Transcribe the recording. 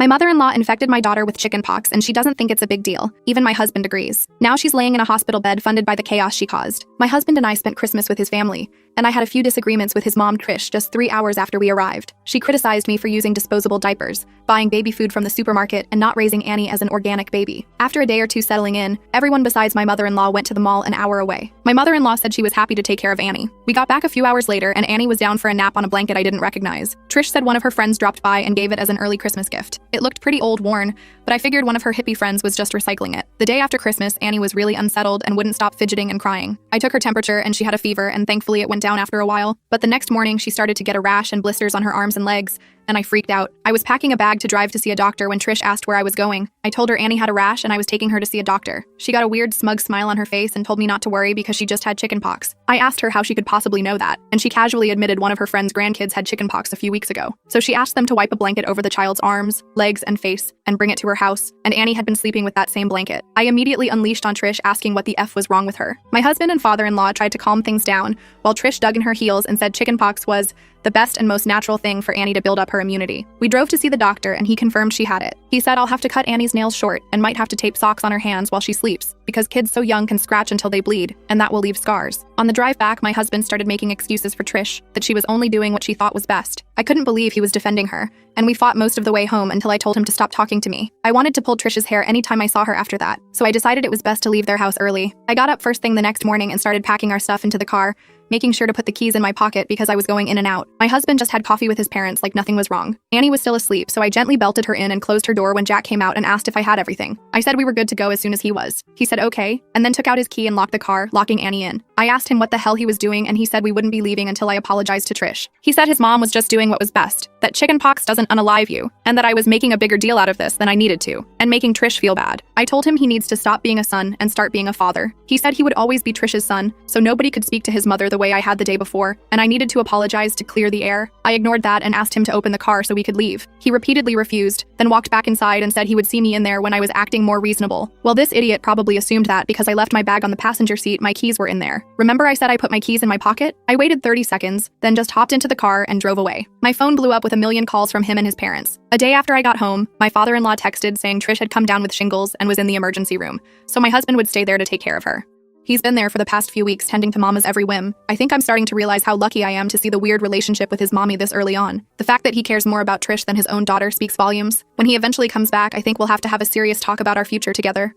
My mother-in-law infected my daughter with chickenpox and she doesn't think it's a big deal. Even my husband agrees. Now she's laying in a hospital bed funded by the chaos she caused. My husband and I spent Christmas with his family, and I had a few disagreements with his mom, Trish, just 3 hours after we arrived. She criticized me for using disposable diapers, buying baby food from the supermarket, and not raising Annie as an organic baby. After a day or two settling in, everyone besides my mother-in-law went to the mall an hour away. My mother-in-law said she was happy to take care of Annie. We got back a few hours later and Annie was down for a nap on a blanket I didn't recognize. Trish said one of her friends dropped by and gave it as an early Christmas gift. It looked pretty old, worn, but I figured one of her hippie friends was just recycling it. The day after Christmas, Annie was really unsettled and wouldn't stop fidgeting and crying. I took her temperature and she had a fever, and thankfully it went down after a while. But the next morning she started to get a rash and blisters on her arms and legs, and I freaked out. I was packing a bag to drive to see a doctor when Trish asked where I was going. I told her Annie had a rash and I was taking her to see a doctor. She got a weird smug smile on her face and told me not to worry because she just had chickenpox. I asked her how she could possibly know that, and she casually admitted one of her friend's grandkids had chickenpox a few weeks ago. So she asked them to wipe a blanket over the child's arms, legs, and face and bring it to her house, and Annie had been sleeping with that same blanket. I immediately unleashed on Trish, asking what the F was wrong with her. My husband and father-in-law tried to calm things down, while Trish dug in her heels and said chickenpox was the best and most natural thing for Annie to build up her immunity. We drove to see the doctor and he confirmed she had it. He said I'll have to cut Annie's nails short and might have to tape socks on her hands while she sleeps, because kids so young can scratch until they bleed, and that will leave scars. On the drive back, my husband started making excuses for Trish, that she was only doing what she thought was best. I couldn't believe he was defending her, and we fought most of the way home until I told him to stop talking to me. I wanted to pull Trish's hair anytime I saw her after that, so I decided it was best to leave their house early. I got up first thing the next morning and started packing our stuff into the car, making sure to put the keys in my pocket because I was going in and out. My husband just had coffee with his parents like nothing was wrong. Annie was still asleep, so I gently belted her in and closed her door when Jack came out and asked if I had everything. I said we were good to go as soon as he was. He said okay, and then took out his key and locked the car, locking Annie in. I asked him what the hell he was doing, and he said we wouldn't be leaving until I apologized to Trish. He said his mom was just doing what was best, that chickenpox doesn't unalive you, and that I was making a bigger deal out of this than I needed to, and making Trish feel bad. I told him he needs to stop being a son and start being a father. He said he would always be Trish's son, so nobody could speak to his mother the way I had the day before, and I needed to apologize to clear the air. I ignored that and asked him to open the car so we could leave. He repeatedly refused, then walked back inside and said he would see me in there when I was acting more reasonable. Well, this idiot probably assumed that because I left my bag on the passenger seat, my keys were in there. Remember I said I put my keys in my pocket? I waited 30 seconds, then just hopped into the car and drove away. My phone blew up with a million calls from him and his parents. A day after I got home, my father-in-law texted saying Trish had come down with shingles and was in the emergency room, so my husband would stay there to take care of her. He's been there for the past few weeks, tending to Mama's every whim. I think I'm starting to realize how lucky I am to see the weird relationship with his mommy this early on. The fact that he cares more about Trish than his own daughter speaks volumes. When he eventually comes back, I think we'll have to have a serious talk about our future together.